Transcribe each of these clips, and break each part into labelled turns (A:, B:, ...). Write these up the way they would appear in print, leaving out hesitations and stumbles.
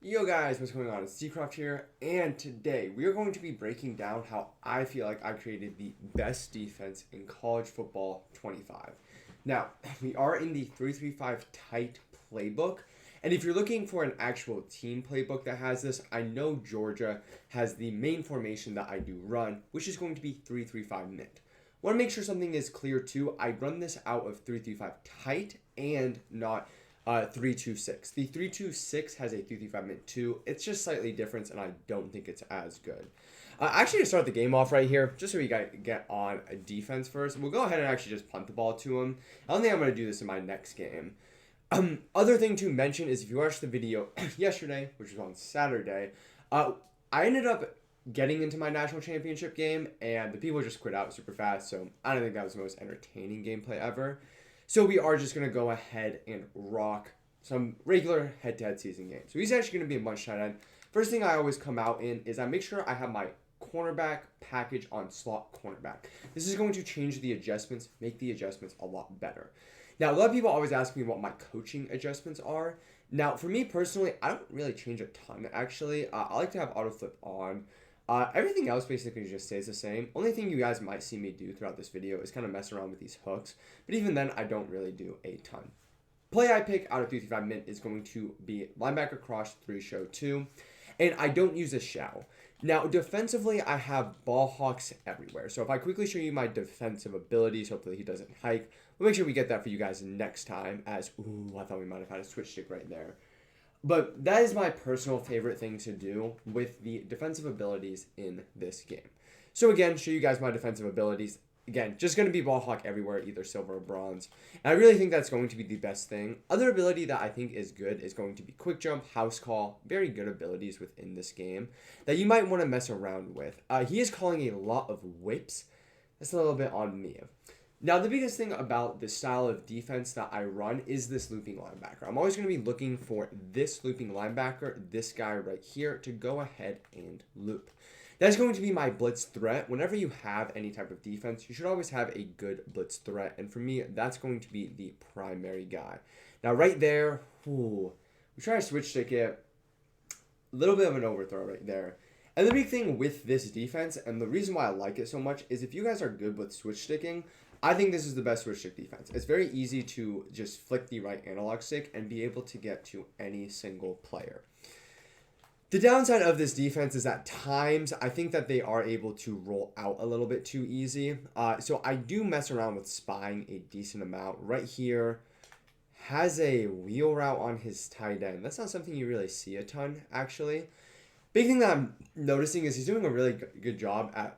A: Yo guys, what's going on? It's Dcroft here, and today we are going to be breaking down how I feel like I created the best defense in college football 25. Now, we are in the 3-3-5 tight playbook, and if you're looking for an actual team playbook that has this, I know Georgia has the main formation that I do run, which is going to be 3-3-5 mint. Want to make sure something is clear too. I run this out of 3-3-5 tight and not 3-2-6. The 3-2-6 has a 3-3-5 mint too. It's just slightly different, and I don't think it's as good. Actually, to start the game off right here, just so we get on a defense first, we'll go ahead and actually just punt the ball to him. I don't think I'm going to do this in my next game. Other thing to mention is if you watched the video yesterday, which was on Saturday, I ended up getting into my national championship game, and the people just quit out super fast, so I don't think that was the most entertaining gameplay ever. So we are just going to go ahead and rock some regular head-to-head season games. So he's actually going to be a bunch tight end. First thing I always come out in is I make sure I have my cornerback package on slot cornerback. This is going to change the adjustments, make the adjustments a lot better. Now, a lot of people always ask me what my coaching adjustments are. Now, for me personally, I don't really change a ton, actually. I like to have auto flip on. Everything else basically just stays the same. Only thing you guys might see me do throughout this video is kind of mess around with these hooks. But even then, I don't really do a ton. Play I pick out of 3-3-5 mint is going to be linebacker cross 3 show 2. And I don't use a shell. Now, defensively, I have ball hawks everywhere. So if I quickly show you my defensive abilities, hopefully he doesn't hike. We'll make sure we get that for you guys next time. I thought we might have had a switch stick right there. But that is my personal favorite thing to do with the defensive abilities in this game. So again, show you guys my defensive abilities. Again, just going to be ball hawk everywhere, either silver or bronze. And I really think that's going to be the best thing. Other ability that I think is good is going to be quick jump, house call. Very good abilities within this game that you might want to mess around with. He is calling a lot of whips. That's a little bit on me. Now, the biggest thing about the style of defense that I run is this looping linebacker. I'm always going to be looking for this looping linebacker, this guy right here, to go ahead and loop. That's going to be my blitz threat. Whenever you have any type of defense, you should always have a good blitz threat. And for me, that's going to be the primary guy. Now, right there, we try to switch stick it. A little bit of an overthrow right there. And the big thing with this defense, and the reason why I like it so much, is if you guys are good with switch sticking, I think this is the best switch stick defense. It's very easy to just flick the right analog stick and be able to get to any single player. The downside of this defense is at times, I think that they are able to roll out a little bit too easy. So I do mess around with spying a decent amount. Right here, has a wheel route on his tight end. That's not something you really see a ton, actually. Big thing that I'm noticing is he's doing a really good job at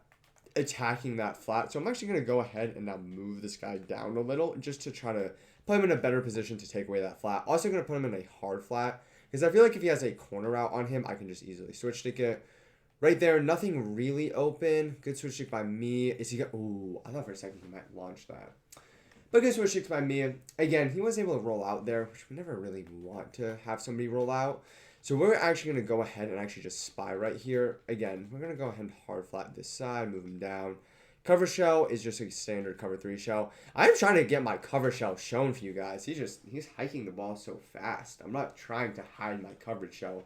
A: attacking that flat. So I'm actually going to go ahead and now move this guy down a little just to try to put him in a better position to take away that flat. Also going to put him in a hard flat because I feel like if he has a corner route on him, I can just easily switch stick it. Right there, nothing really open. Good switch stick by me. Is he got? Ooh, I thought for a second he might launch that. But good switch stick by me. Again, he was able to roll out there, which we never really want to have somebody roll out. So we're actually going to go ahead and actually just spy right here. Again, we're going to go ahead and hard flat this side, move him down. Cover shell is just a standard cover 3 shell. I'm trying to get my cover shell shown for you guys. He's hiking the ball so fast. I'm not trying to hide my coverage shell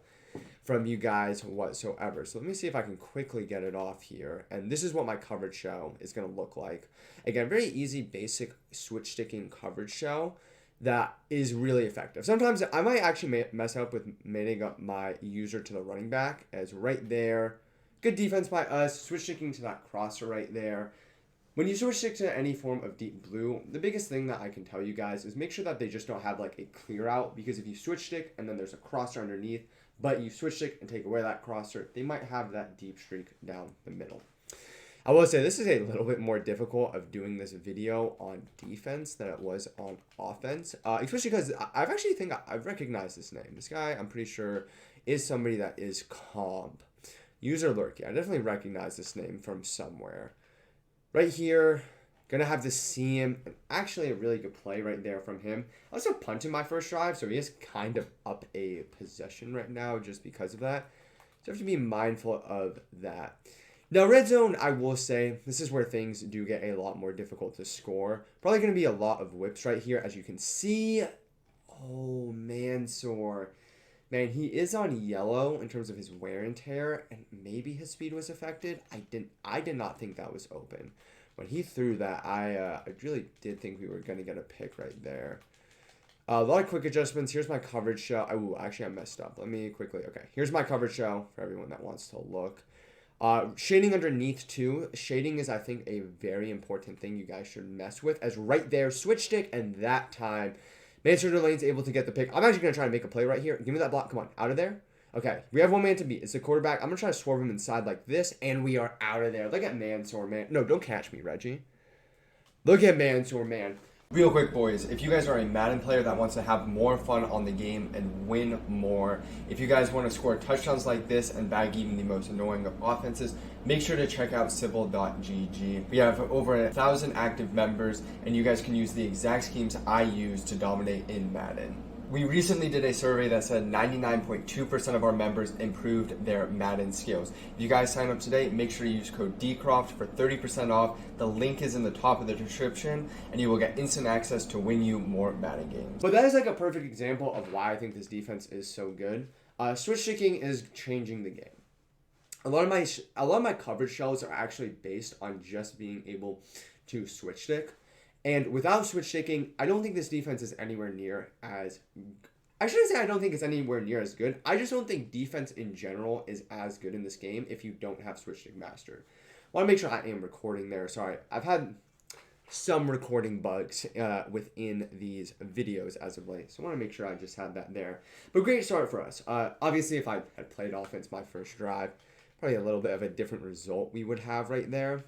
A: from you guys whatsoever. So let me see if I can quickly get it off here. And this is what my coverage shell is going to look like. Again, very easy, basic switch sticking coverage shell that is really effective. Sometimes I might actually mess up with manning up my user to the running back as right there. Good defense by us. Switch sticking to that crosser right there. When you switch stick to any form of deep blue, the biggest thing that I can tell you guys is make sure that they just don't have like a clear out, because if you switch stick and then there's a crosser underneath, but you switch stick and take away that crosser, they might have that deep streak down the middle. I will say this is a little bit more difficult of doing this video on defense than it was on offense, especially because I've recognized this name. This guy, I'm pretty sure, is somebody that is comp. User Lurky. I definitely recognize this name from somewhere. Right here, gonna have to see him, and actually a really good play right there from him. I also punted my first drive, so he is kind of up a possession right now just because of that. So you have to be mindful of that. Now, red zone, I will say, this is where things do get a lot more difficult to score. Probably going to be a lot of whips right here, as you can see. Oh, Mansoor. Man, he is on yellow in terms of his wear and tear, and maybe his speed was affected. I did not think that was open. When he threw that, I really did think we were going to get a pick right there. A lot of quick adjustments. Here's my coverage show. Oh, actually, I messed up. Let me quickly. Okay, here's my coverage show for everyone that wants to look. Shading underneath too. Shading is, I think, a very important thing you guys should mess with. As right there, switch stick, and that time, Manchester Lane's able to get the pick. I'm actually going to try to make a play right here. Give me that block. Come on, out of there. Okay, we have one man to beat. It's the quarterback. I'm going to try to swerve him inside like this, and we are out of there. Look at Mansour, man. No, don't catch me, Reggie. Look at Mansour, man. Real quick, boys, if you guys are a Madden player that wants to have more fun on the game and win more, if you guys want to score touchdowns like this and bag even the most annoying of offenses, make sure to check out civil.gg. We have over 1,000 active members, and you guys can use the exact schemes I use to dominate in Madden. We recently did a survey that said 99.2% of our members improved their Madden skills. If you guys sign up today, make sure you use code DCROFT for 30% off. The link is in the top of the description, and you will get instant access to win you more Madden games. But that is like a perfect example of why I think this defense is so good. Switch sticking is changing the game. A lot of my coverage shells are actually based on just being able to switch stick. And without switch sticking, I don't think this defense is anywhere near as... I shouldn't say I don't think it's anywhere near as good. I just don't think defense in general is as good in this game if you don't have switch stick mastered. I want to make sure I am recording there. Sorry, I've had some recording bugs within these videos as of late. So I want to make sure I just had that there. But great start for us. Obviously, if I had played offense my first drive, probably a little bit of a different result we would have right there.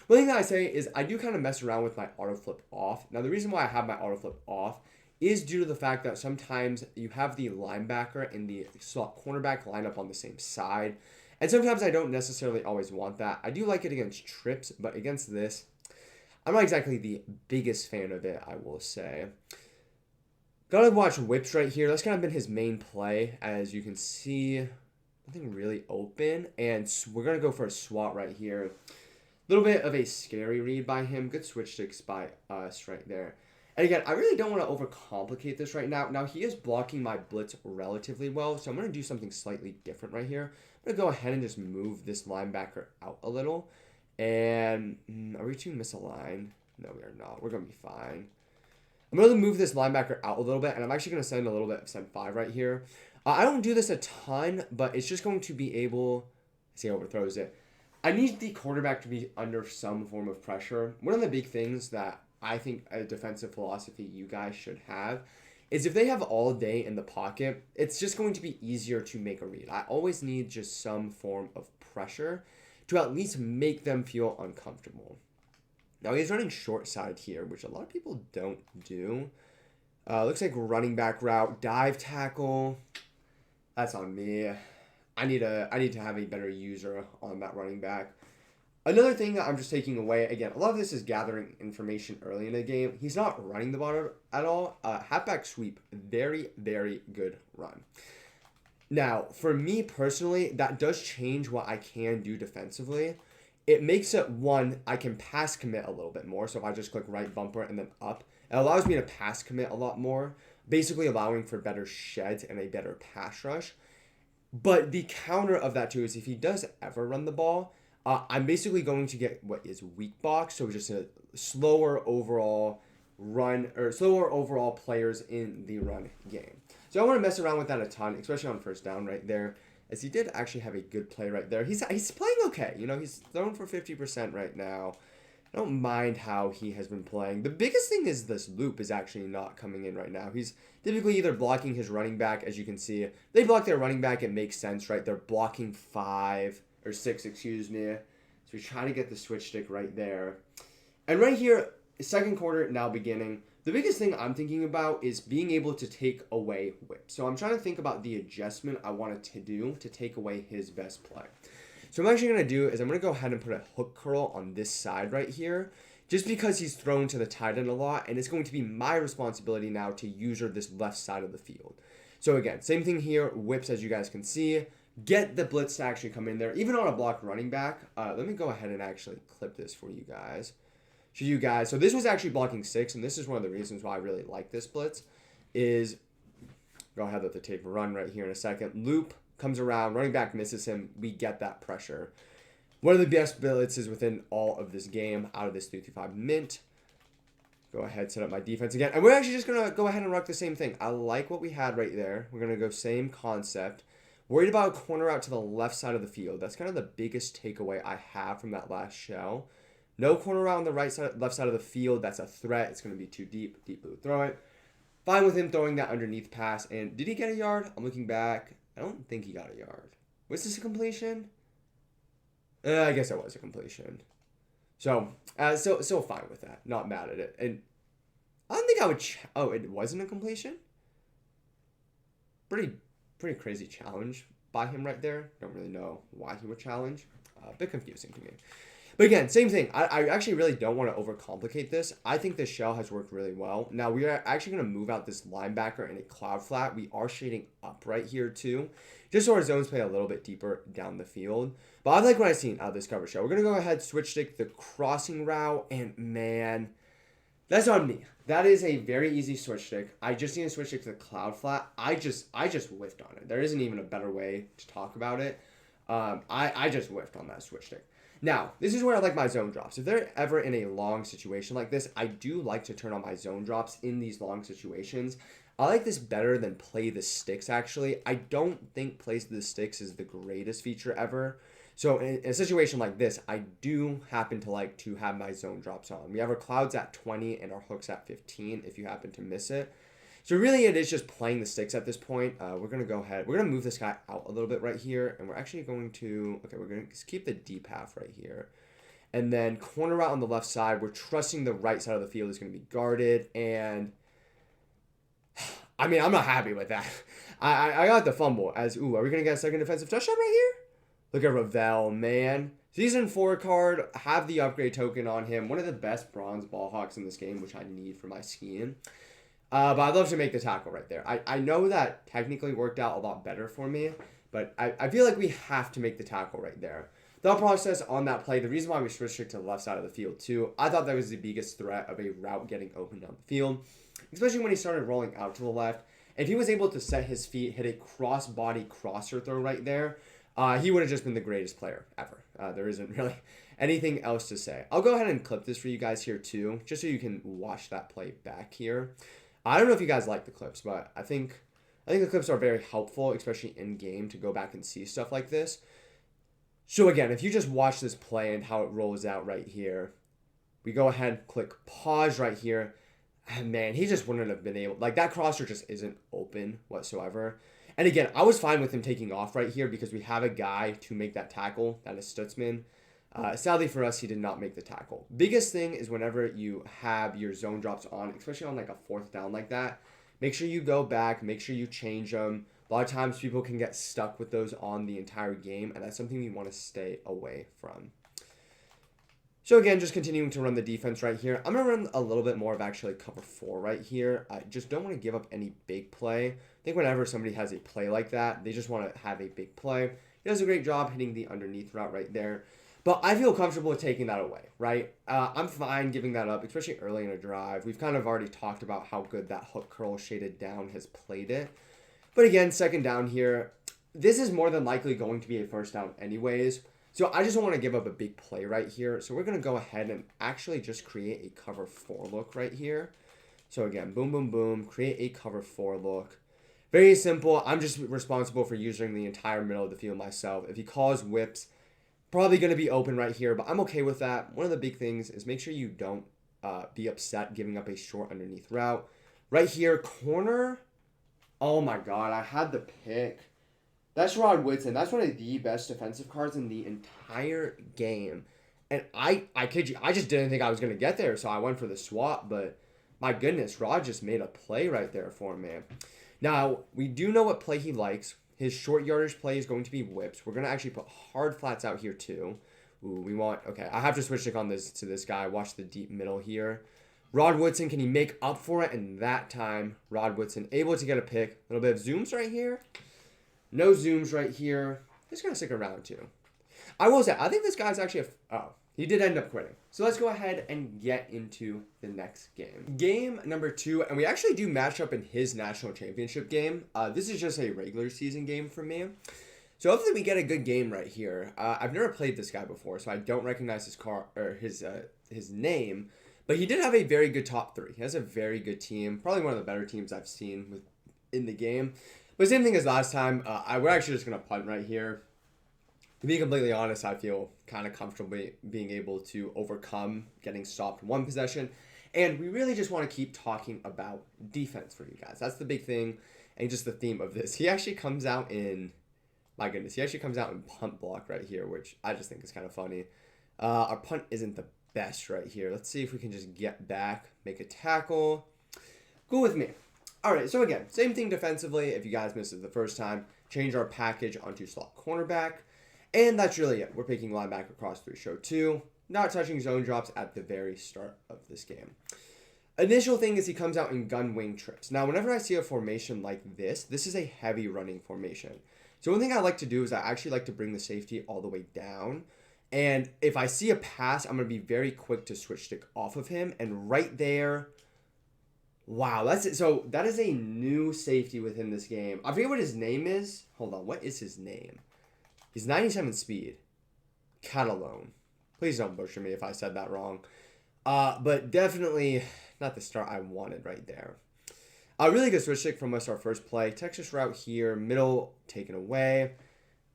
A: One thing that I say is I do kind of mess around with my auto flip off. Now, the reason why I have my auto flip off is due to the fact that sometimes you have the linebacker and the slot cornerback line up on the same side. And sometimes I don't necessarily always want that. I do like it against trips, but against this, I'm not exactly the biggest fan of it, I will say. Gotta watch whips right here. That's kind of been his main play. As you can see, nothing really open. And we're going to go for a swat right here. A little bit of a scary read by him. Good switch sticks by us right there. And again, I really don't want to overcomplicate this right now. Now, he is blocking my blitz relatively well, so I'm going to do something slightly different right here. I'm going to go ahead and just move this linebacker out a little. And are we too misaligned? No, we are not. We're going to be fine. I'm going to move this linebacker out a little bit, and I'm actually going to send a little bit of send 5 right here. I don't do this a ton, but it's just going to be able... See how overthrows it. I need the quarterback to be under some form of pressure. One of the big things that I think a defensive philosophy you guys should have is if they have all day in the pocket, it's just going to be easier to make a read. I always need just some form of pressure to at least make them feel uncomfortable. Now he's running short side here, which a lot of people don't do. Looks like running back route, dive tackle. That's on me. I need to have a better user on that running back. Another thing that I'm just taking away, again, a lot of this is gathering information early in the game. He's not running the ball at all. Halfback sweep, very, very good run. Now, for me personally, that does change what I can do defensively. It makes it, one, I can pass commit a little bit more. So if I just click right bumper and then up, it allows me to pass commit a lot more, basically allowing for better sheds and a better pass rush. But the counter of that too is if he does ever run the ball, I'm basically going to get what is weak box, so just a slower overall run or slower overall players in the run game. So I want to mess around with that a ton, especially on first down right there, as he did actually have a good play right there. He's playing okay, you know, he's thrown for 50% right now. I don't mind how he has been playing. The biggest thing is this loop is actually not coming in right now. He's typically either blocking his running back, as you can see. They block their running back, it makes sense, right? They're blocking 5 or 6, excuse me. So we try to get the switch stick right there. And right here, second quarter now beginning. The biggest thing I'm thinking about is being able to take away whip. So I'm trying to think about the adjustment I wanted to do to take away his best play. So what I'm actually going to do is I'm going to go ahead and put a hook curl on this side right here, just because he's thrown to the tight end a lot, and it's going to be my responsibility now to user this left side of the field. So again, same thing here, whips as you guys can see, get the blitz to actually come in there, even on a blocked running back. Let me go ahead and actually clip this for you guys. Show you guys, so this was actually blocking 6, and this is one of the reasons why I really like this blitz, is Go ahead, let the tape run right here in a second. Loop comes around, running back misses him. We get that pressure. One of the best blitzes within all of this game out of this 3-5 mint. Go ahead, set up my defense again. And we're actually just going to go ahead and rock the same thing. I like what we had right there. We're going to go same concept. Worried about a corner out to the left side of the field. That's kind of the biggest takeaway I have from that last shell. No corner route on the left side of the field. That's a threat. It's going to be too deep. Deep blue, throw it. Fine with him throwing that underneath pass. And did he get a yard? I'm looking back. I don't think he got a yard. Was this a completion? I guess it was a completion. So fine with that. Not mad at it. And I don't think I would... it wasn't a completion? Pretty crazy challenge by him right there. Don't really know why he would challenge. A bit confusing to me. But again, same thing. I actually really don't want to overcomplicate this. I think this shell has worked really well. Now, we are actually going to move out this linebacker in a cloud flat. We are shading up right here, too. Just so our zones play a little bit deeper down the field. But I like what I've seen out of this cover shell. We're going to go ahead, switch stick the crossing route. And, man, that's on me. That is a very easy switch stick. I just need to switch stick to the cloud flat. I just whiffed on it. There isn't even a better way to talk about it. I just whiffed on that switch stick. Now, this is where I like my zone drops. If they're ever in a long situation like this, I do like to turn on my zone drops in these long situations. I like this better than play the sticks, actually. I don't think play the sticks is the greatest feature ever. So in a situation like this, I do happen to like to have my zone drops on. We have our clouds at 20 and our hooks at 15 if you happen to miss it. So really it is just playing the sticks at this point. We're going to go ahead. We're going to move this guy out a little bit right here. And we're actually going to, okay, we're going to keep the deep half right here. And then corner out on the left side. We're trusting the right side of the field is going to be guarded. And I mean, I'm not happy with that. I got the fumble as, ooh, are we going to get a second defensive touchdown right here? Look at Ravel, man. Season 4 card, have the upgrade token on him. One of the best bronze ball hawks in this game, which I need for my skiing. But I'd love to make the tackle right there. I know that technically worked out a lot better for me, but I feel like we have to make the tackle right there. Thought process on that play, the reason why we switched it to the left side of the field too, I thought that was the biggest threat of a route getting open down the field, especially when he started rolling out to the left. If he was able to set his feet, hit a cross-body crosser throw right there, he would have just been the greatest player ever. There isn't really anything else to say. I'll go ahead and clip this for you guys here too, just so you can watch that play back here. I don't know if you guys like the clips, but I think the clips are very helpful, especially in game, to go back and see stuff like this. So again, if you just watch this play and how it rolls out right here, we go ahead, click pause right here, and man, he just wouldn't have been able, like that crosser just isn't open whatsoever. And again, I was fine with him taking off right here because we have a guy to make that tackle, that is Stutzman. Sadly for us, he did not make the tackle. Biggest thing is whenever you have your zone drops on, especially on like a 4th down like that, make sure you go back, make sure you change them. A lot of times people can get stuck with those on the entire game, and that's something we want to stay away from. So again, just continuing to run the defense right here. I'm going to run a little bit more of actually cover 4 right here. I just don't want to give up any big play. I think whenever somebody has a play like that, they just want to have a big play. He does a great job hitting the underneath route right there. But I feel comfortable with taking that away, right? I'm fine giving that up, especially early in a drive. We've kind of already talked about how good that hook curl shaded down has played it. But again, 2nd down here, this is more than likely going to be a 1st down anyways. So I just don't want to give up a big play right here. So we're going to go ahead and actually just create a cover 4 look right here. So again, boom, boom, boom, create a cover 4 look. Very simple. I'm just responsible for using the entire middle of the field myself. If he calls whips, probably going to be open right here, but I'm okay with that. One of the big things is make sure you don't be upset giving up a short underneath route. Right here, corner. Oh my God, I had the pick. That's Rod Woodson. That's one of the best defensive cards in the entire game. And I kid you, I just didn't think I was going to get there, so I went for the swap, but my goodness, Rod just made a play right there for me. Now, we do know what play he likes. His short yardage play is going to be whips. We're going to actually put hard flats out here too. Ooh, we want, okay, I have to switch stick on this to this guy. Watch the deep middle here. Rod Woodson, can he make up for it? And that time, Rod Woodson able to get a pick. A little bit of zooms right here. No zooms right here. Just going to stick around too. I will say, I think this guy's actually a he did end up quitting. So let's go ahead and get into the next game. Game number 2, and we actually do match up in his national championship game. This is just a regular season game for me. So hopefully we get a good game right here. I've never played this guy before, so I don't recognize his name. But he did have a very good top 3. He has a very good team. Probably one of the better teams I've seen in the game. But same thing as last time. We're actually just going to punt right here. To be completely honest, I feel kind of comfortable being able to overcome getting stopped one possession. And we really just want to keep talking about defense for you guys. That's the big thing and just the theme of this. He actually comes out in, my goodness, he actually comes out in punt block right here, which I just think is kind of funny. Our punt isn't the best right here. Let's see if we can just get back, make a tackle. Go with me. All right, so again, same thing defensively. If you guys missed it the first time, change our package onto slot cornerback. And that's really it. We're picking linebacker across 3 show 2. Not touching zone drops at the very start of this game. Initial thing is he comes out in gun wing trips. Now, whenever I see a formation like this is a heavy running formation. So one thing I like to do is I actually like to bring the safety all the way down. And if I see a pass, I'm going to be very quick to switch stick off of him. And right there, wow, that's it. So that is a new safety within this game. I forget what his name is. Hold on, what is his name? He's 97 speed. Catalone. Please don't butcher me if I said that wrong. But definitely not the start I wanted right there. A really good switch stick from us, our first play. Texas route here, middle taken away.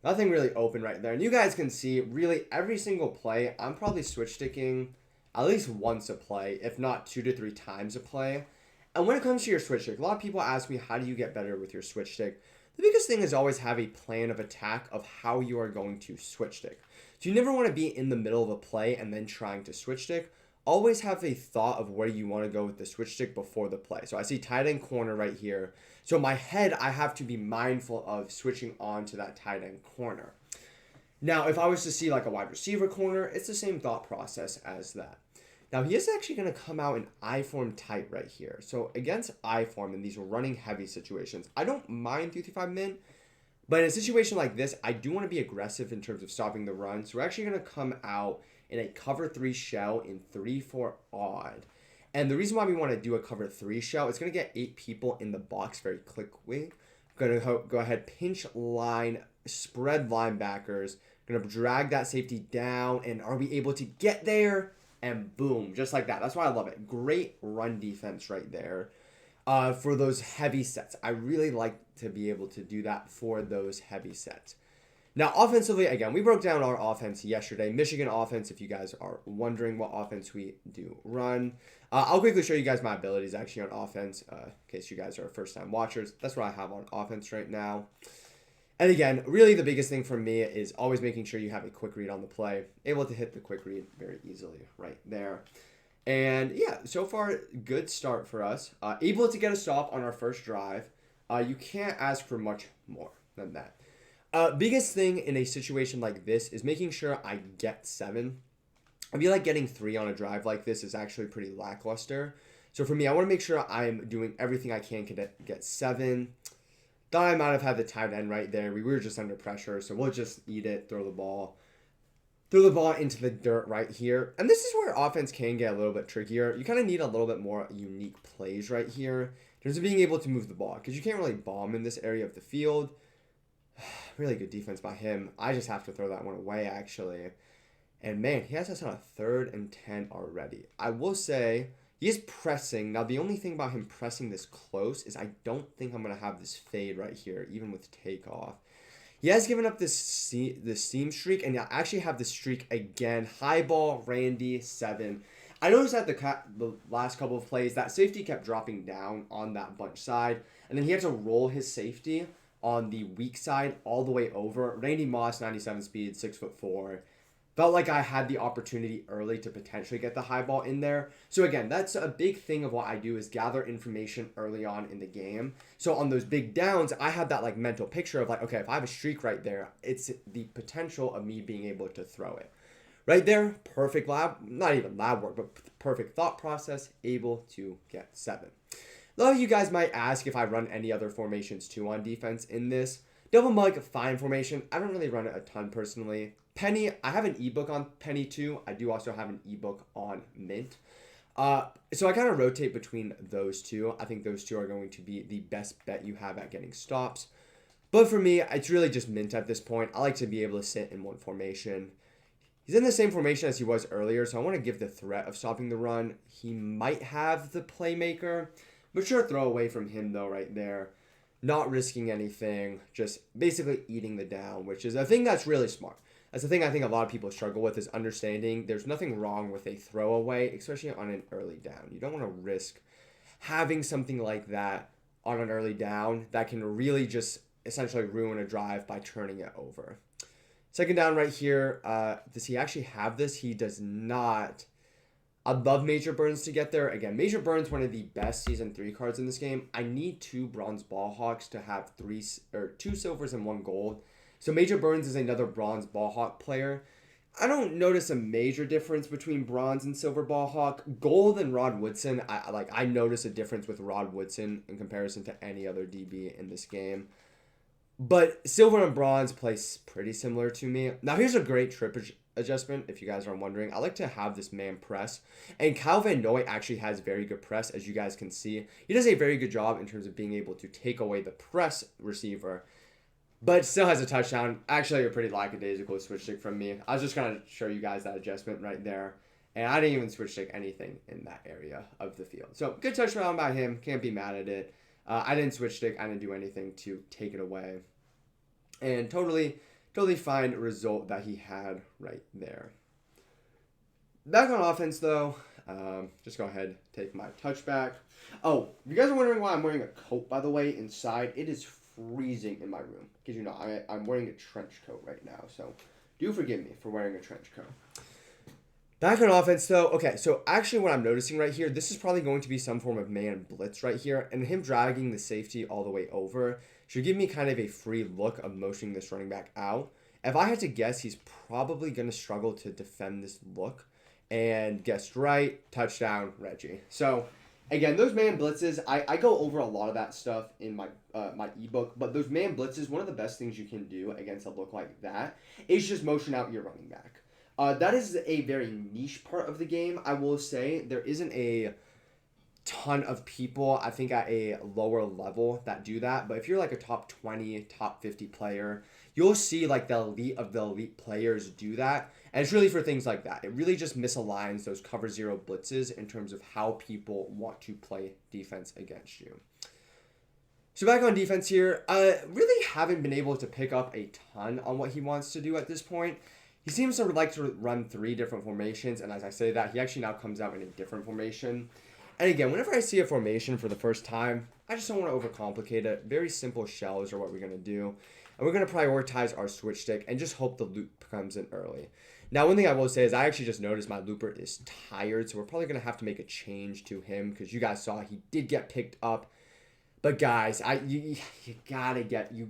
A: Nothing really open right there. And you guys can see, really, every single play, I'm probably switch sticking at least once a play, if not 2 to 3 times a play. And when it comes to your switch stick, a lot of people ask me, how do you get better with your switch stick? The biggest thing is always have a plan of attack of how you are going to switch stick. So you never want to be in the middle of a play and then trying to switch stick. Always have a thought of where you want to go with the switch stick before the play. So I see tight end corner right here. So in my head, I have to be mindful of switching on to that tight end corner. Now, if I was to see like a wide receiver corner, it's the same thought process as that. Now, he is actually going to come out in I-form tight right here. So against I-form in these running heavy situations, I don't mind 3-5 min, but in a situation like this, I do want to be aggressive in terms of stopping the run. So we're actually going to come out in a cover 3 shell in 3-4 odd. And the reason why we want to do a cover 3 shell, it's going to get 8 people in the box very quickly. Going to go ahead, pinch line, spread linebackers. Going to drag that safety down. And are we able to get there? And boom, just like that. That's why I love it. Great run defense right there for those heavy sets. I really like to be able to do that for those heavy sets. Now, offensively, again, we broke down our offense yesterday. Michigan offense, if you guys are wondering what offense we do run. I'll quickly show you guys my abilities actually on offense in case you guys are first-time watchers. That's what I have on offense right now. And again, really the biggest thing for me is always making sure you have a quick read on the play. Able to hit the quick read very easily right there. And yeah, so far, good start for us. Able to get a stop on our first drive. You can't ask for much more than that. Biggest thing in a situation like this is making sure I get 7. I feel like getting 3 on a drive like this is actually pretty lackluster. So for me, I want to make sure I'm doing everything I can to get 7. Thought I might have had the tight end right there. We were just under pressure, so we'll just eat it, throw the ball into the dirt right here. And this is where offense can get a little bit trickier. You kind of need a little bit more unique plays right here in terms of being able to move the ball because you can't really bomb in this area of the field. Really good defense by him. I just have to throw that one away, actually. And man, he has us on a 3rd and 10 already. I will say he is pressing. Now, the only thing about him pressing this close is I don't think I'm going to have this fade right here, even with takeoff. He has given up this seam streak, and I actually have this streak again. High ball, Randy, 7. I noticed that the last couple of plays, that safety kept dropping down on that bunch side, and then he had to roll his safety on the weak side all the way over. Randy Moss, 97 speed, 6'4". Felt like I had the opportunity early to potentially get the high ball in there. So again, that's a big thing of what I do is gather information early on in the game. So on those big downs, I have that like mental picture of like, okay, if I have a streak right there, it's the potential of me being able to throw it. Right there, perfect not even lab work, but perfect thought process, able to get 7. A lot of you guys might ask if I run any other formations too on defense in this. Double mug, fine formation. I don't really run it a ton personally. Penny, I have an ebook on Penny too. I do also have an ebook on Mint. So I kind of rotate between those two. I think those two are going to be the best bet you have at getting stops. But for me, it's really just Mint at this point. I like to be able to sit in one formation. He's in the same formation as he was earlier, so I want to give the threat of stopping the run. He might have the playmaker, but sure, throw away from him though right there. Not risking anything, just basically eating the down, which is a thing that's really smart. That's the thing I think a lot of people struggle with, is understanding there's nothing wrong with a throwaway, especially on an early down. You don't want to risk having something like that on an early down that can really just essentially ruin a drive by turning it over. Second down right here. Does he actually have this? He does not. I'd love Major Burns to get there. Again, Major Burns, one of the best Season 3 cards in this game. I need 2 Bronze Ball Hawks to have 2 silvers and 1 gold. So Major Burns is another Bronze Ball Hawk player. I don't notice a major difference between Bronze and Silver Ball Hawk. Gold and Rod Woodson, I notice a difference with Rod Woodson in comparison to any other DB in this game. But Silver and Bronze play pretty similar to me. Now here's a great trip adjustment, if you guys are wondering. I like to have this man press. And Kyle Van Noy actually has very good press, as you guys can see. He does a very good job in terms of being able to take away the press receiver, but still has a touchdown. Actually, a pretty lackadaisical switch stick from me. I was just going to show you guys that adjustment right there. And I didn't even switch stick anything in that area of the field. So good touchdown by him. Can't be mad at it. I didn't switch stick. I didn't do anything to take it away. And totally fine result that he had right there. Back on offense, though, just go ahead, take my touchback. Oh, if you guys are wondering why I'm wearing a coat, by the way, inside, it is freezing in my room. Because, you know, I'm wearing a trench coat right now, so do forgive me for wearing a trench coat. Back on offense, though, okay, so actually what I'm noticing right here, this is probably going to be some form of man blitz right here, and him dragging the safety all the way over should give me kind of a free look of motioning this running back out. If I had to guess, he's probably going to struggle to defend this look, and guessed right, touchdown, Reggie. So, again, those man blitzes, I go over a lot of that stuff in my ebook, but those man blitzes, one of the best things you can do against a look like that is just motion out your running back. That is a very niche part of the game, I will say. There isn't a ton of people, I think, at a lower level that do that. But if you're like a top 20, top 50 player, you'll see like the elite of the elite players do that. And it's really for things like that. It really just misaligns those cover zero blitzes in terms of how people want to play defense against you. So back on defense here, really haven't been able to pick up a ton on what he wants to do at this point. He seems to like to run 3 different formations, and as I say that, he actually now comes out in a different formation. And again, whenever I see a formation for the first time, I just don't want to overcomplicate it. Very simple shells are what we're going to do. And we're going to prioritize our switch stick and just hope the loop comes in early. Now, one thing I will say is I actually just noticed my looper is tired, so we're probably going to have to make a change to him because you guys saw he did get picked up. But guys, you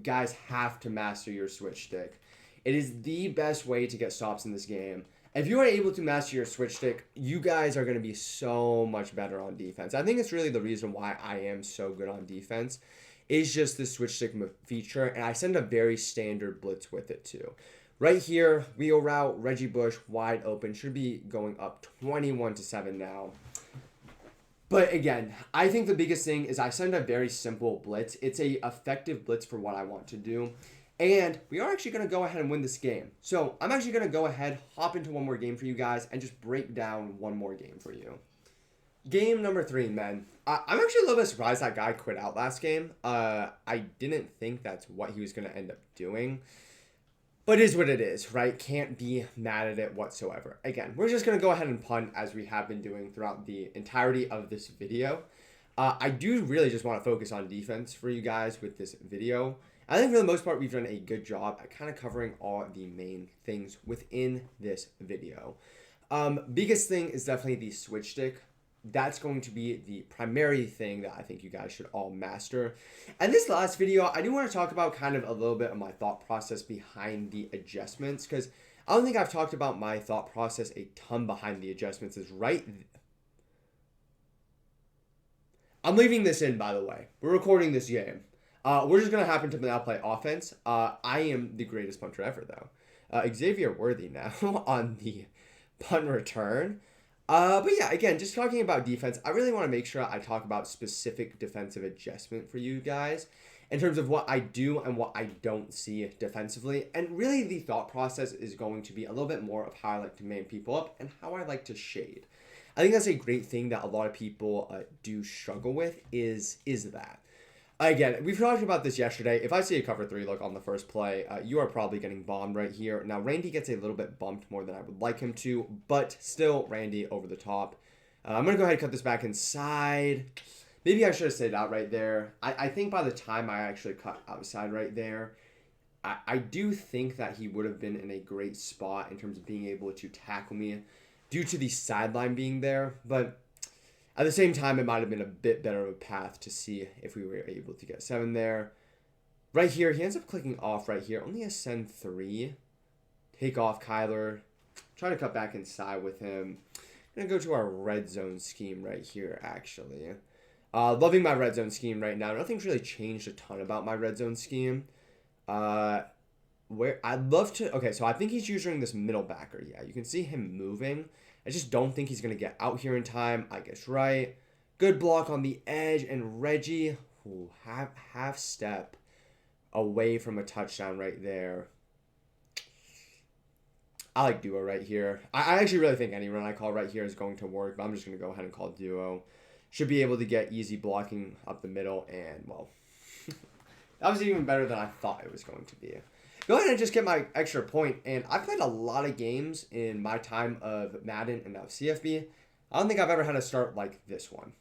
A: guys have to master your switch stick. It is the best way to get stops in this game. If you are able to master your switch stick, you guys are going to be so much better on defense. I think it's really the reason why I am so good on defense is just the switch stick feature, and I send a very standard blitz with it too. Right here, wheel route, Reggie Bush, wide open, should be going up 21-7 now. But again, I think the biggest thing is I send a very simple blitz. It's a effective blitz for what I want to do. And we are actually going to go ahead and win this game. So I'm actually going to go ahead, hop into one more game for you guys, and just break down one more game for you. Game number 3, men. I'm actually a little bit surprised that guy quit out last game. I didn't think that's what he was going to end up doing. But it is what it is, right? Can't be mad at it whatsoever. Again, we're just going to go ahead and punt as we have been doing throughout the entirety of this video. I do really just want to focus on defense for you guys with this video. I think for the most part, we've done a good job at kind of covering all the main things within this video. Biggest thing is definitely the switch stick. That's going to be the primary thing that I think you guys should all master. And this last video, I do want to talk about kind of a little bit of my thought process behind the adjustments, because I don't think I've talked about my thought process a ton behind the adjustments. Is right. I'm leaving this in, by the way. We're recording this game. We're just going to happen to now play offense. I am the greatest punter ever, though. Xavier Worthy now on the punt return. But yeah, again, just talking about defense, I really want to make sure I talk about specific defensive adjustment for you guys in terms of what I do and what I don't see defensively. And really the thought process is going to be a little bit more of how I like to man people up and how I like to shade. I think that's a great thing that a lot of people do struggle with is that. Again, we've talked about this yesterday. If I see a cover 3 look on the first play, you are probably getting bombed right here. Now, Randy gets a little bit bumped more than I would like him to, but still Randy over the top. I'm going to go ahead and cut this back inside. Maybe I should have stayed out right there. I think by the time I actually cut outside right there, I do think that he would have been in a great spot in terms of being able to tackle me due to the sideline being there, but at the same time, it might have been a bit better of a path to see if we were able to get 7 there. Right here, he ends up clicking off right here. Only a send 3. Take off Kyler. Try to cut back inside with him. I'm going to go to our red zone scheme right here, actually. Loving my red zone scheme right now. Nothing's really changed a ton about my red zone scheme. Where I'd love to... Okay, so I think he's using this middle backer. Yeah, you can see him moving. I just don't think he's going to get out here in time. I guess right. Good block on the edge. And Reggie, half step away from a touchdown right there. I like duo right here. I actually really think any run I call right here is going to work. But I'm just going to go ahead and call duo. Should be able to get easy blocking up the middle. And, well, that was even better than I thought it was going to be. Go ahead and just get my extra point. And I've played a lot of games in my time of Madden and now CFB. I don't think I've ever had a start like this one.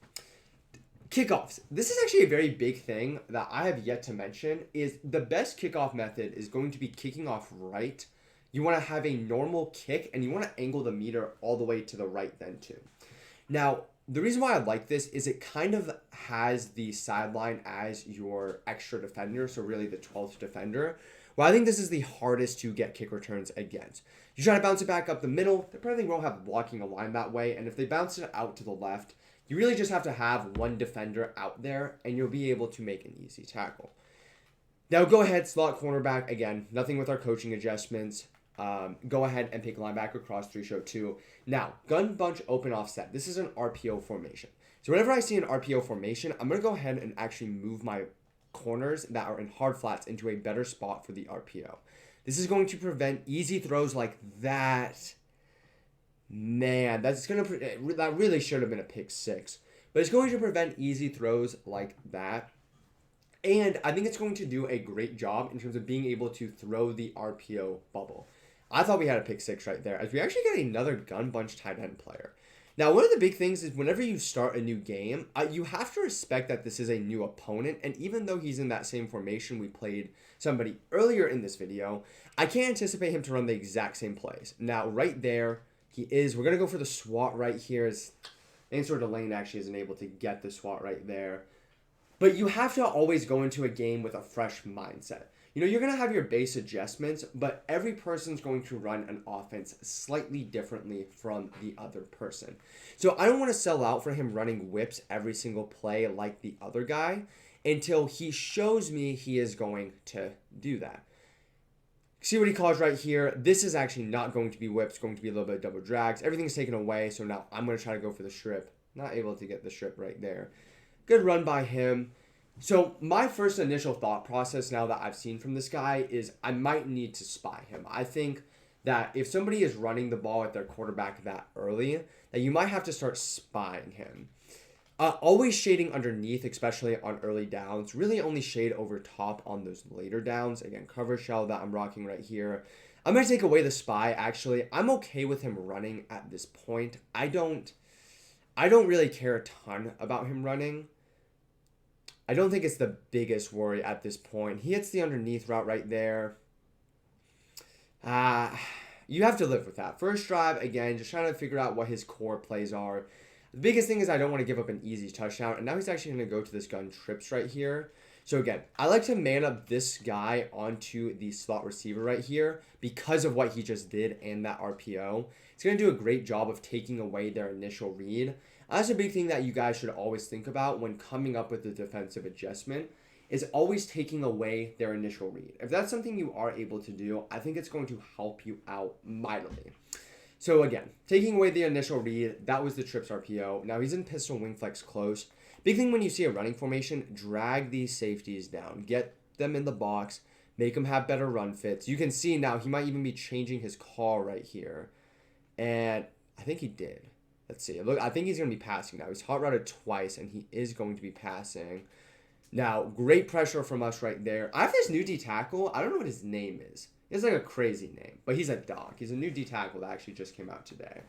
A: Kickoffs. This is actually a very big thing that I have yet to mention. Is the best kickoff method is going to be kicking off right. You want to have a normal kick and you want to angle the meter all the way to the right then too. Now, the reason why I like this is it kind of has the sideline as your extra defender. So really the 12th defender. Well, I think this is the hardest to get kick returns against. You try to bounce it back up the middle, they probably won't have blocking aligned that way, and if they bounce it out to the left, you really just have to have one defender out there, and you'll be able to make an easy tackle. Now go ahead, slot cornerback, again, nothing with our coaching adjustments. Go ahead and pick linebacker across 3 show 2. Now, gun bunch open offset. This is an RPO formation. So whenever I see an RPO formation, I'm going to go ahead and actually move my corners that are in hard flats into a better spot for the RPO. This is going to prevent easy throws like that. Man, that really should have been a pick 6. But it's going to prevent easy throws like that. And I think it's going to do a great job in terms of being able to throw the RPO bubble. I thought we had a pick 6 right there, as we actually get another gun bunch tight end player. Now, one of the big things is whenever you start a new game, you have to respect that this is a new opponent. And even though he's in that same formation we played somebody earlier in this video, I can't anticipate him to run the exact same plays. Now, right there, he is. We're going to go for the SWAT right here. Answer Lane actually isn't able to get the SWAT right there. But you have to always go into a game with a fresh mindset. You know, you're going to have your base adjustments, but every person's going to run an offense slightly differently from the other person. So I don't want to sell out for him running whips every single play like the other guy until he shows me he is going to do that. See what he calls right here. This is actually not going to be whips, it's going to be a little bit of double drags. Everything's taken away, so now I'm going to try to go for the strip. Not able to get the strip right there. Good run by him. So my first initial thought process now that I've seen from this guy is I might need to spy him. I think that if somebody is running the ball at their quarterback that early, that you might have to start spying him. Always shading underneath, especially on early downs. Really only shade over top on those later downs. Again, cover shell that I'm rocking right here. I'm going to take away the spy, actually. I'm okay with him running at this point. I don't really care a ton about him running. I don't think it's the biggest worry at this point. He hits the underneath route right there. You have to live with that. First drive, again, just trying to figure out what his core plays are. The biggest thing is I don't want to give up an easy touchdown. And now he's actually going to go to this gun trips right here. So again, I like to man up this guy onto the slot receiver right here because of what he just did and that RPO. It's going to do a great job of taking away their initial read. That's a big thing that you guys should always think about when coming up with the defensive adjustment is always taking away their initial read. If that's something you are able to do, I think it's going to help you out mightily. So again, taking away the initial read, that was the trips RPO. Now he's in pistol wing flex close. Big thing when you see a running formation, drag these safeties down. Get them in the box. Make them have better run fits. You can see now he might even be changing his call right here. And I think he did. Let's see. Look, I think he's going to be passing now. He's hot routed twice, and he is going to be passing. Now, great pressure from us right there. I have this new D tackle. I don't know what his name is. It's like a crazy name, but he's a dog. He's a new D tackle that actually just came out today.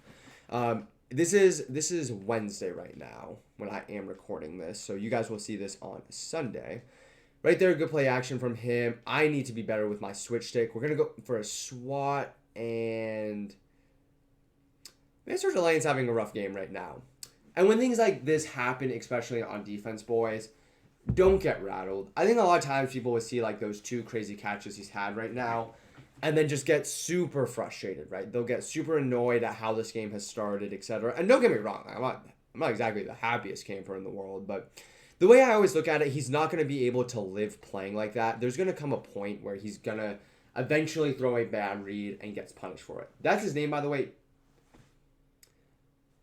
A: This is Wednesday right now when I am recording this, so you guys will see this on Sunday. Right there, good play action from him. I need to be better with my switch stick. We're going to go for a swat, and Mr. Delaney's having a rough game right now. And when things like this happen, especially on defense, boys, don't get rattled. I think a lot of times people will see like those 2 crazy catches he's had right now and then just get super frustrated, right? They'll get super annoyed at how this game has started, etc. And don't get me wrong, I'm not exactly the happiest camper in the world, but the way I always look at it, he's not going to be able to live playing like that. There's going to come a point where he's going to eventually throw a bad read and gets punished for it. That's his name, by the way.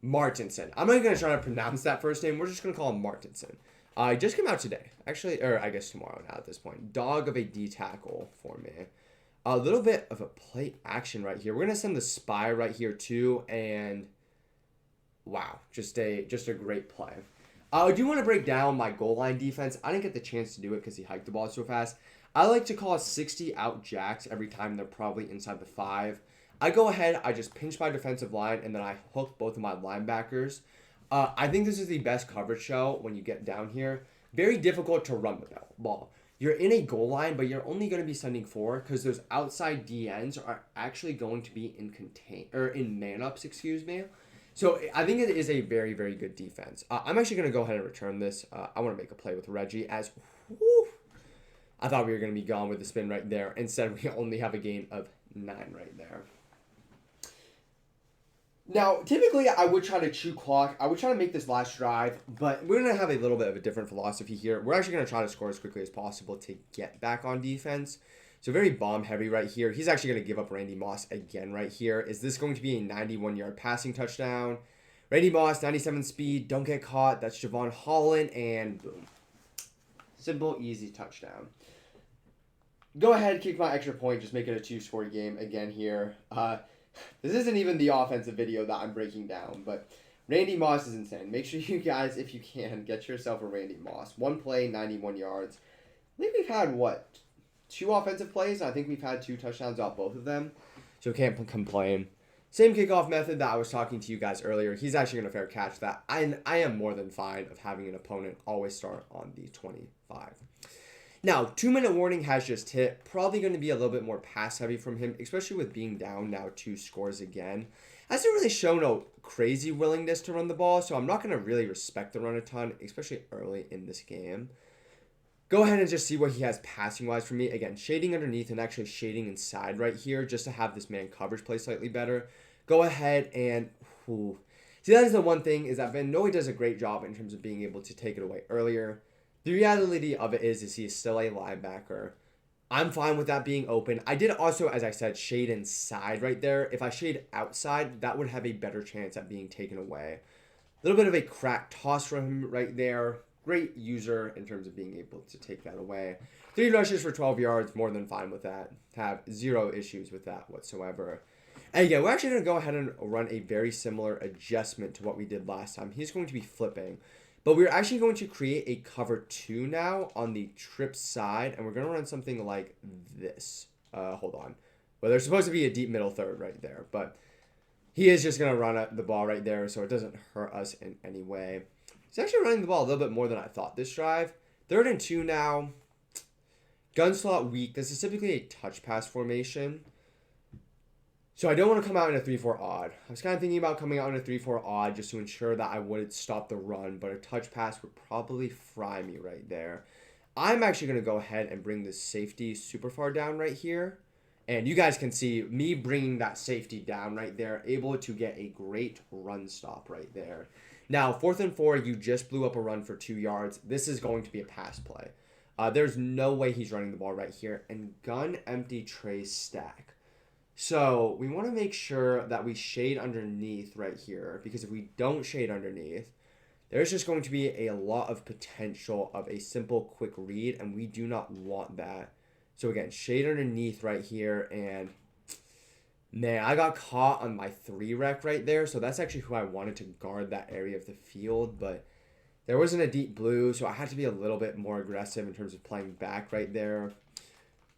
A: Martinson. I'm not even going to try to pronounce that first name. We're just going to call him Martinson. He just came out today. Actually, or I guess tomorrow now at this point. Dog of a D tackle for me. A little bit of a play action right here. We're going to send the spy right here too. And wow, just a great play. I do want to break down my goal line defense. I didn't get the chance to do it because he hiked the ball so fast. I like to call 60 out jacks every time they're probably inside the 5. I go ahead, I just pinch my defensive line, and then I hook both of my linebackers. I think this is the best coverage show when you get down here. Very difficult to run the ball. You're in a goal line, but you're only going to be sending 4 because those outside DNs are actually going to be in man-ups, excuse me. So I think it is a very, very good defense. I'm actually going to go ahead and return this. I want to make a play with Reggie as... Whew, I thought we were going to be gone with the spin right there. Instead, we only have a gain of 9 right there. Now, typically, I would try to chew clock. I would try to make this last drive, but we're going to have a little bit of a different philosophy here. We're actually going to try to score as quickly as possible to get back on defense. So very bomb heavy right here. He's actually going to give up Randy Moss again right here. Is this going to be a 91-yard passing touchdown? Randy Moss, 97 speed. Don't get caught. That's Javon Holland, and boom. Simple, easy touchdown. Go ahead, kick my extra point. Just make it a 2-score game again here. This isn't even the offensive video that I'm breaking down, but Randy Moss is insane. Make sure you guys, if you can, get yourself a Randy Moss. 1 play, 91 yards. I think we've had, 2 offensive plays? I think we've had 2 touchdowns off both of them, so can't complain. Same kickoff method that I was talking to you guys earlier. He's actually going to fair catch that. I am more than fine of having an opponent always start on the 25. Now, 2-minute warning has just hit. Probably going to be a little bit more pass heavy from him, especially with being down now 2 scores again. Hasn't really shown a crazy willingness to run the ball, so I'm not going to really respect the run a ton, especially early in this game. Go ahead and just see what he has passing-wise for me. Again, shading underneath and actually shading inside right here just to have this man coverage play slightly better. Go ahead and... See, that is the one thing, is that Van Noy does a great job in terms of being able to take it away earlier. The reality of it is he is still a linebacker. I'm fine with that being open. I did also, as I said, shade inside right there. If I shade outside, that would have a better chance at being taken away. A little bit of a crack toss from him right there. Great user in terms of being able to take that away. 3 rushes for 12 yards, more than fine with that. Have 0 issues with that whatsoever. And again, we're actually going to go ahead and run a very similar adjustment to what we did last time. He's going to be flipping. But we're actually going to create a cover 2 now on the trip side. And we're going to run something like this. Hold on. Well, there's supposed to be a deep middle third right there. But he is just going to run the ball right there, so it doesn't hurt us in any way. He's actually running the ball a little bit more than I thought this drive. 3rd and 2 now. Gun slot weak. This is typically a touch pass formation. So I don't want to come out in a 3-4 odd. I was kind of thinking about coming out in a 3-4 odd just to ensure that I wouldn't stop the run, but a touch pass would probably fry me right there. I'm actually going to go ahead and bring this safety super far down right here. And you guys can see me bringing that safety down right there, able to get a great run stop right there. Now, 4th and 4, you just blew up a run for 2 yards. This is going to be a pass play. There's no way he's running the ball right here. And gun empty tray stack. So we want to make sure that we shade underneath right here, because if we don't shade underneath, there's just going to be a lot of potential of a simple quick read, and we do not want that. So again, shade underneath right here, and man, I got caught on my 3 rec right there, so that's actually who I wanted to guard that area of the field, but there wasn't a deep blue, so I had to be a little bit more aggressive in terms of playing back right there.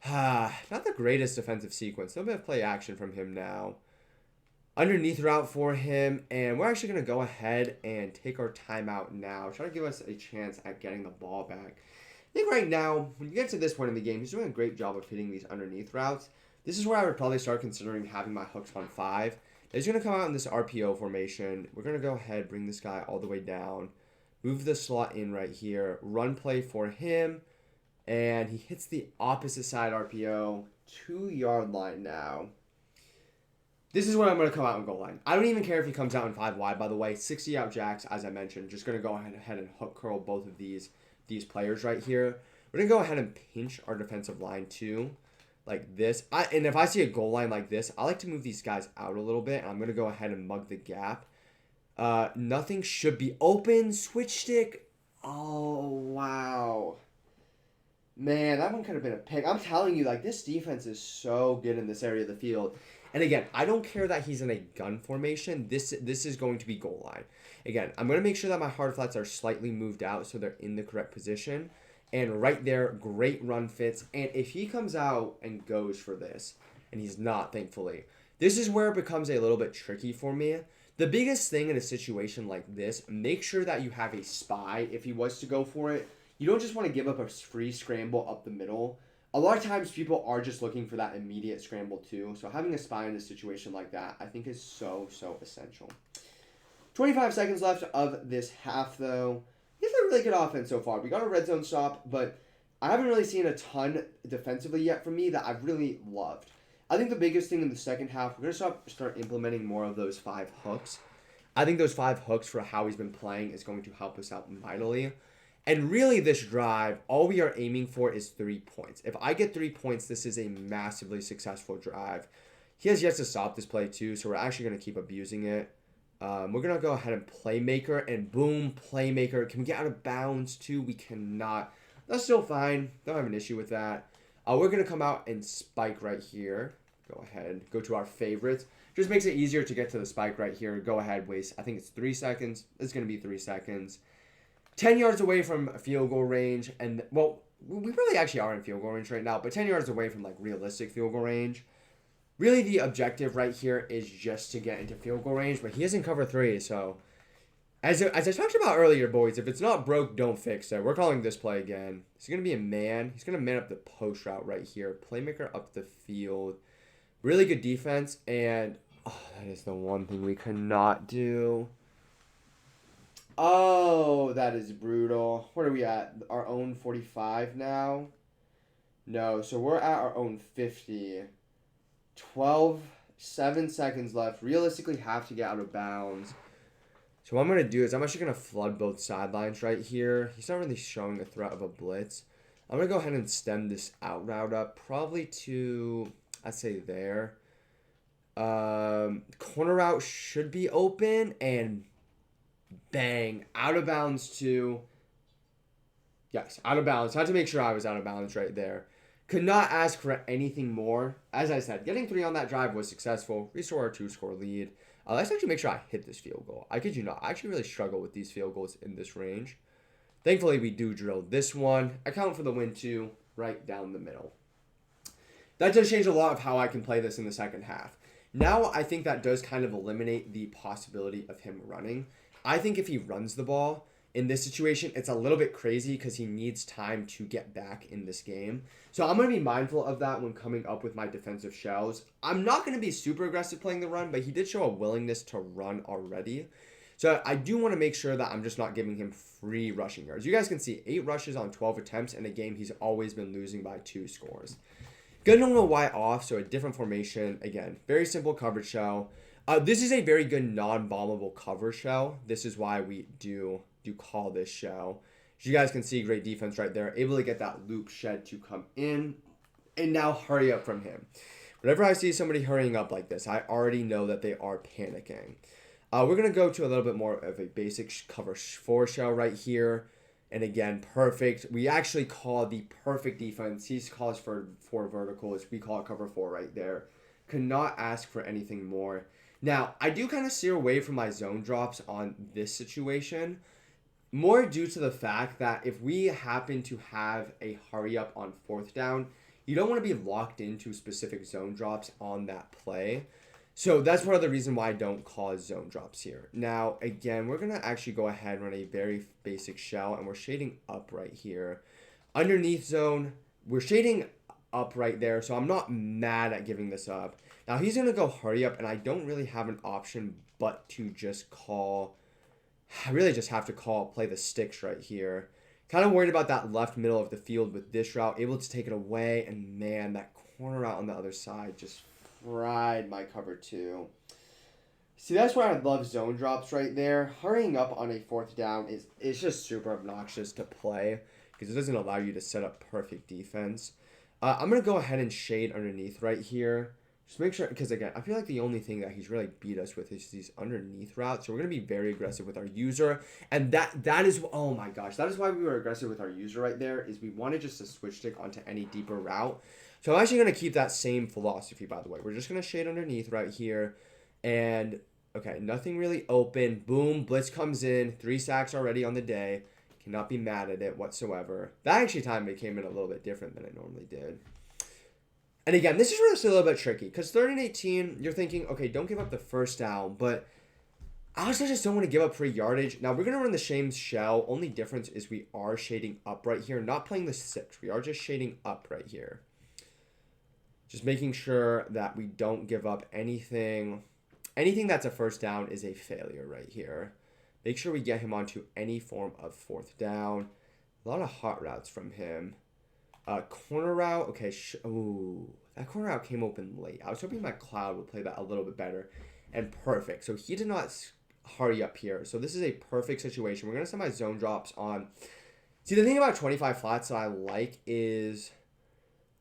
A: Not the greatest defensive sequence. A little bit of play action from him now. Underneath route for him, and we're actually going to go ahead and take our timeout now. Try to give us a chance at getting the ball back. I think right now, when you get to this point in the game, he's doing a great job of hitting these underneath routes. This is where I would probably start considering having my hooks on 5. He's going to come out in this RPO formation. We're going to go ahead, bring this guy all the way down. Move the slot in right here. Run play for him. And he hits the opposite side RPO. 2-yard line now. This is where I'm going to come out and goal line. I don't even care if he comes out in 5 wide, by the way. 60 out jacks, as I mentioned. Just going to go ahead and hook curl both of these players right here. We're going to go ahead and pinch our defensive line too, like this. And if I see a goal line like this, I like to move these guys out a little bit. And I'm going to go ahead and mug the gap. Nothing should be open. Switch stick. Oh, wow. Man, that one could have been a pick. I'm telling you, like, this defense is so good in this area of the field. And again, I don't care that he's in a gun formation. This is going to be goal line. Again, I'm going to make sure that my hard flats are slightly moved out so they're in the correct position. And right there, great run fits. And if he comes out and goes for this, and he's not, thankfully, this is where it becomes a little bit tricky for me. The biggest thing in a situation like this, make sure that you have a spy if he was to go for it. You don't just want to give up a free scramble up the middle. A lot of times people are just looking for that immediate scramble too. So having a spy in a situation like that, I think is so essential. 25 seconds left of this half though. He's a really good offense so far. We got a red zone stop, but I haven't really seen a ton defensively yet from me that I've really loved. I think the biggest thing in the second half, we're going to start implementing more of those 5 hooks. I think those 5 hooks for how he's been playing is going to help us out mightily. And really, this drive, all we are aiming for is 3 points. If I get 3 points, this is a massively successful drive. He has yet to stop this play, too, so we're actually going to keep abusing it. We're going to go ahead and playmaker, and boom, playmaker. Can we get out of bounds, too? We cannot. That's still fine. Don't have an issue with that. We're going to come out and spike right here. Go ahead. Go to our favorites. Just makes it easier to get to the spike right here. Go ahead, waste. I think it's 3 seconds. It's going to be 3 seconds. 10 yards away from field goal range, and, well, we really actually are in field goal range right now, but 10 yards away from, like, realistic field goal range. Really, the objective right here is just to get into field goal range, but he is in cover 3, so as I talked about earlier, boys, if it's not broke, don't fix it. We're calling this play again. He's going to be a man. He's going to man up the post route right here. Playmaker up the field. Really good defense, and that is the one thing we cannot do. Oh, that is brutal. What are we at? Our own 45 now? No, so we're at our own 50. 7 seconds left. Realistically, have to get out of bounds. So what I'm going to do is I'm actually going to flood both sidelines right here. He's not really showing a threat of a blitz. I'm going to go ahead and stem this out route up. Probably to, I'd say there. Corner route should be open, and bang, out of bounds too. Yes, out of bounds. Had to make sure I was out of bounds right there. Could not ask for anything more. As I said, getting 3 on that drive was successful. Restore our 2-score lead. Let's actually make sure I hit this field goal. I kid you not. I actually really struggle with these field goals in this range. Thankfully, we do drill this one. Account for the win too, right down the middle. That does change a lot of how I can play this in the second half. Now, I think that does kind of eliminate the possibility of him running. I think if he runs the ball in this situation, it's a little bit crazy because he needs time to get back in this game. So I'm going to be mindful of that when coming up with my defensive shells. I'm not going to be super aggressive playing the run, but he did show a willingness to run already. So I do want to make sure that I'm just not giving him free rushing yards. You guys can see 8 rushes on 12 attempts in a game he's always been losing by 2 scores. Gonna know why off, so a different formation. Again, very simple coverage shell. This is a very good non-bombable cover shell. This is why we do call this shell. As you guys can see, great defense right there. Able to get that loop shed to come in. And now hurry up from him. Whenever I see somebody hurrying up like this, I already know that they are panicking. We're going to go to a little bit more of a basic cover 4 shell right here. And again, perfect. We actually call the perfect defense. He calls for 4 verticals. We call it cover 4 right there. Could not ask for anything more. Now, I do kind of steer away from my zone drops on this situation. More due to the fact that if we happen to have a hurry up on 4th down, you don't want to be locked into specific zone drops on that play. So that's one of the reasons why I don't call zone drops here. Now, again, we're going to actually go ahead and run a very basic shell, and we're shading up right here. Underneath zone, we're shading up right there, so I'm not mad at giving this up. Now, he's going to go hurry up, and I don't really have an option but to just call. I really just have to play the sticks right here. Kind of worried about that left middle of the field with this route. Able to take it away, and man, that corner route on the other side just fried my cover 2. See, that's why I love zone drops right there. Hurrying up on a 4th down is just super obnoxious to play because it doesn't allow you to set up perfect defense. I'm going to go ahead and shade underneath right here. Just make sure, because again, I feel like the only thing that he's really beat us with is these underneath routes. So we're going to be very aggressive with our user. And that is, oh my gosh, that is why we were aggressive with our user right there, is we wanted just to switch stick onto any deeper route. So I'm actually going to keep that same philosophy, by the way. We're just going to shade underneath right here. And, okay, nothing really open. Boom, blitz comes in. 3 sacks already on the day. Cannot be mad at it whatsoever. That actually time it came in a little bit different than it normally did. And again, this is where it's a little bit tricky. Because 3rd and 18, you're thinking, okay, don't give up the 1st down. But I also just don't want to give up free yardage. Now, we're going to run the same shell. Only difference is we are shading up right here. Not playing the 6. We are just shading up right here. Just making sure that we don't give up anything. Anything that's a 1st down is a failure right here. Make sure we get him onto any form of 4th down. A lot of hot routes from him. Corner route. Okay. Ooh, that corner route came open late. I was hoping my cloud would play that a little bit better. And perfect. So he did not hurry up here. So this is a perfect situation. We're going to send my zone drops on. See, the thing about 25 flats that I like is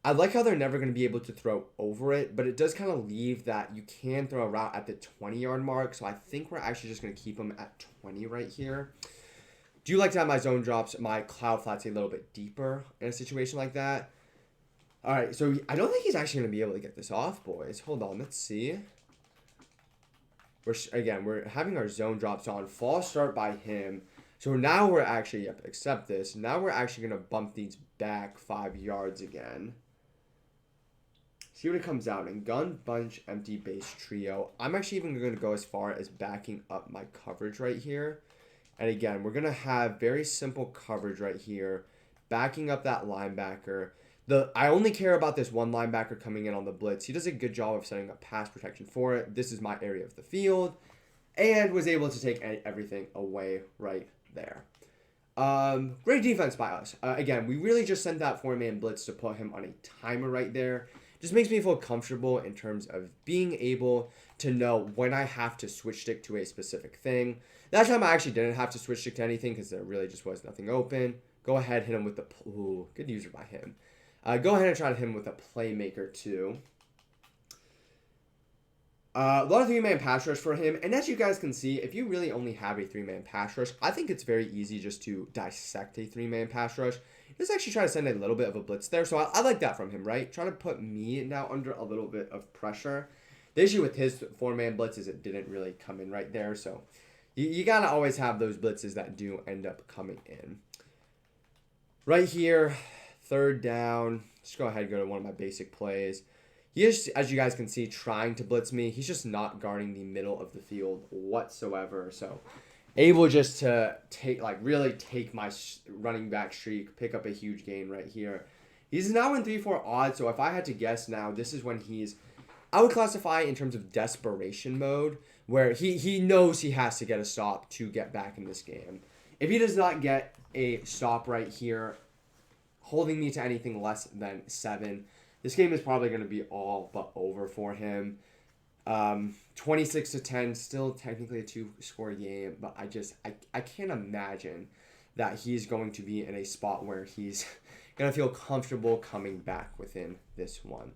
A: I like how they're never going to be able to throw over it, but it does kind of leave that you can throw a route at the 20-yard mark. So I think we're actually just going to keep them at 20 right here. Do you like to have my zone drops, my cloud flats a little bit deeper in a situation like that? All right, so I don't think he's actually going to be able to get this off, boys. Hold on, let's see. We're having our zone drops on. False start by him. So now we're actually, accept this. Now we're actually going to bump these back 5 yards again. See what it comes out in. Gun, bunch, empty, base, trio. I'm actually even going to go as far as backing up my coverage right here. And again, we're going to have very simple coverage right here. Backing up that linebacker. I only care about this one linebacker coming in on the blitz. He does a good job of setting up pass protection for it. This is my area of the field. And was able to take everything away right there. Great defense by us. Again, we really just sent that 4-man blitz to put him on a timer right there. Just makes me feel comfortable in terms of being able to know when I have to switch stick to a specific thing. That time I actually didn't have to switch stick to anything because there really just was nothing open. Go ahead, hit him with the... Ooh, good user by him. Go ahead and try to hit him with a playmaker too. A lot of 3-man pass rush for him. And as you guys can see, if you really only have a 3-man pass rush, I think it's very easy just to dissect a 3-man pass rush. Just actually try to send a little bit of a blitz there. So I like that from him, right? Trying to put me now under a little bit of pressure. The issue with his 4-man blitz is it didn't really come in right there. So you got to always have those blitzes that do end up coming in. Right here, 3rd down. Just go ahead and go to one of my basic plays. He is, as you guys can see, trying to blitz me. He's just not guarding the middle of the field whatsoever. So able just to really take my running back streak, pick up a huge gain right here. He's now in 3-4 odds, so if I had to guess now, this is when I would classify in terms of desperation mode, where he knows he has to get a stop to get back in this game. If he does not get a stop right here, holding me to anything less than 7, this game is probably going to be all but over for him. 26-10, still technically a 2-score game, but I can't imagine that he's going to be in a spot where he's going to feel comfortable coming back within this one.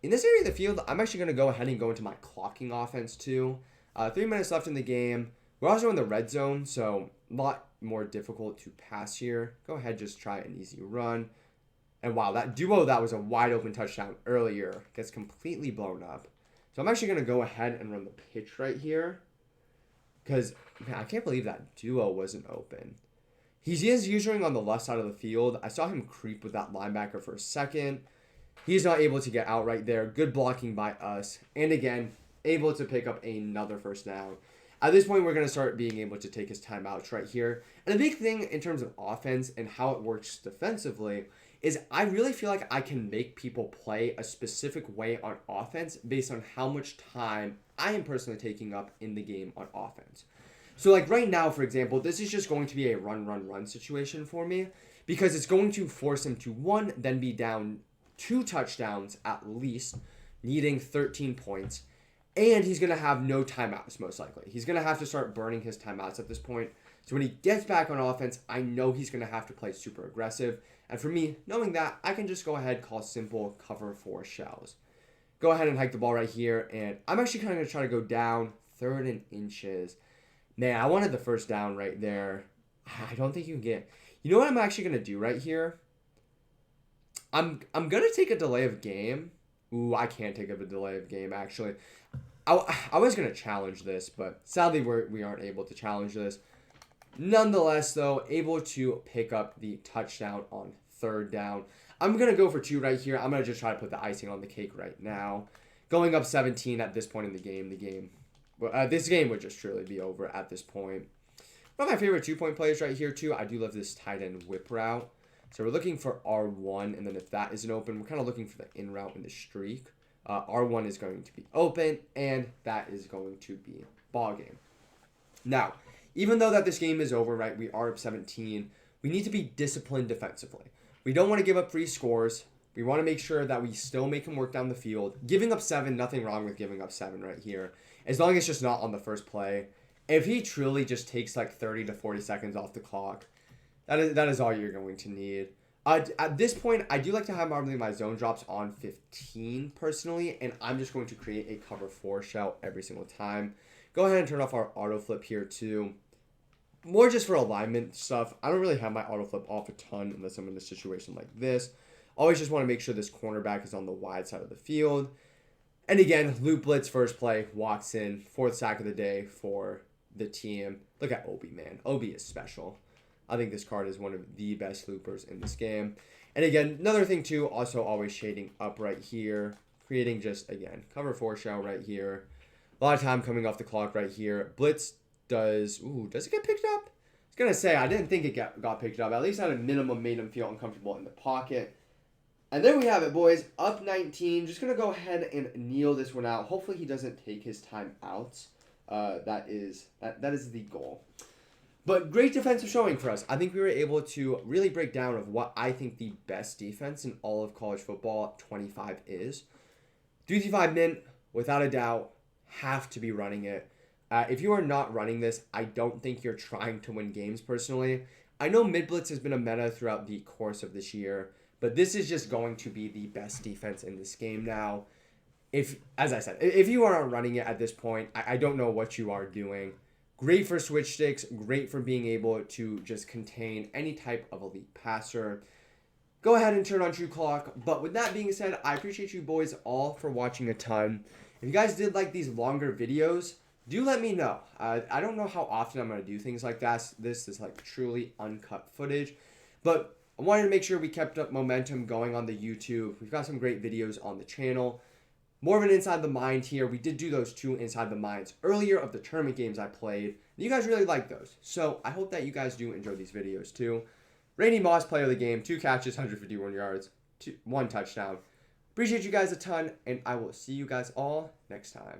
A: In this area of the field, I'm actually going to go ahead and go into my clocking offense too. 3 minutes left in the game. We're also in the red zone, so a lot more difficult to pass here. Go ahead, just try an easy run. And wow, that duo that was a wide open touchdown earlier gets completely blown up. So I'm actually going to go ahead and run the pitch right here. Because, man, I can't believe that duo wasn't open. He is usually on the left side of the field. I saw him creep with that linebacker for a second. He's not able to get out right there. Good blocking by us. And again, able to pick up another first down. At this point, we're going to start being able to take his timeouts right here. And the big thing in terms of offense and how it works defensively is I really feel like I can make people play a specific way on offense based on how much time I am personally taking up in the game on offense. So like right now, for example, this is just going to be a run situation for me because it's going to force him to, one, then be down 2 touchdowns at least, needing 13 points. And he's going to have no timeouts, most likely. He's going to have to start burning his timeouts at this point. So when he gets back on offense, I know he's going to have to play super aggressive. And for me, knowing that, I can just go ahead, call simple cover 4 shells. Go ahead and hike the ball right here. And I'm actually kind of going to try to go down 3rd and inches. Man, I wanted the first down right there. I don't think you can get... You know what I'm actually going to do right here? I'm going to take a delay of game. Ooh, I can't take a delay of game, actually. I was going to challenge this, but sadly we aren't able to challenge this. Nonetheless, though, able to pick up the touchdown on 3rd down. I'm going to go for 2 right here. I'm going to just try to put the icing on the cake right now. Going up 17 at this point in the game. This game would just truly be over at this point. One of my favorite 2-point plays right here, too. I do love this tight end whip route. So we're looking for R1, and then if that isn't open, we're kind of looking for the in route in the streak. R1 is going to be open, and that is going to be ball game. Now, even though that this game is over, right, we are up 17, we need to be disciplined defensively. We don't want to give up free scores. We want to make sure that we still make them work down the field. Giving up 7, nothing wrong with giving up 7 right here, as long as it's just not on the first play. If he truly just takes like 30 to 40 seconds off the clock, that is all you're going to need. At this point, I do like to have my zone drops on 15 personally, and I'm just going to create a cover 4 shell every single time. Go ahead and turn off our auto flip here too. More just for alignment stuff. I don't really have my auto flip off a ton unless I'm in a situation like this. Always just want to make sure this cornerback is on the wide side of the field. And again, loop blitz first play, walks in, 4th sack of the day for the team. Look at Obi, man. Obi is special. I think this card is one of the best loopers in this game. And again, another thing too, also always shading up right here. Creating just, again, cover 4 shell right here. A lot of time coming off the clock right here. Blitz does it get picked up? I was going to say, I didn't think it got picked up. At least at a minimum made him feel uncomfortable in the pocket. And there we have it, boys. Up 19. Just going to go ahead and kneel this one out. Hopefully he doesn't take his time out. That is the goal. But great defensive showing for us. I think we were able to really break down of what I think the best defense in all of college football 25 is. 3-5 min, without a doubt, have to be running it. If you are not running this, I don't think you're trying to win games personally. I know mid-blitz has been a meta throughout the course of this year, but this is just going to be the best defense in this game now. As I said, if you aren't running it at this point, I don't know what you are doing. Great for switch sticks, great for being able to just contain any type of elite passer. Go ahead and turn on True Clock. But with that being said, I appreciate you boys all for watching a ton. If you guys did like these longer videos, do let me know. I don't know how often I'm going to do things like that. This is like truly uncut footage. But I wanted to make sure we kept up momentum going on the YouTube. We've got some great videos on the channel. More of an Inside the Mind here. We did do those 2 Inside the Minds earlier of the tournament games I played. You guys really liked those. So I hope that you guys do enjoy these videos too. Randy Moss, player of the game, 2 catches, 151 yards, 1 touchdown. Appreciate you guys a ton, and I will see you guys all next time.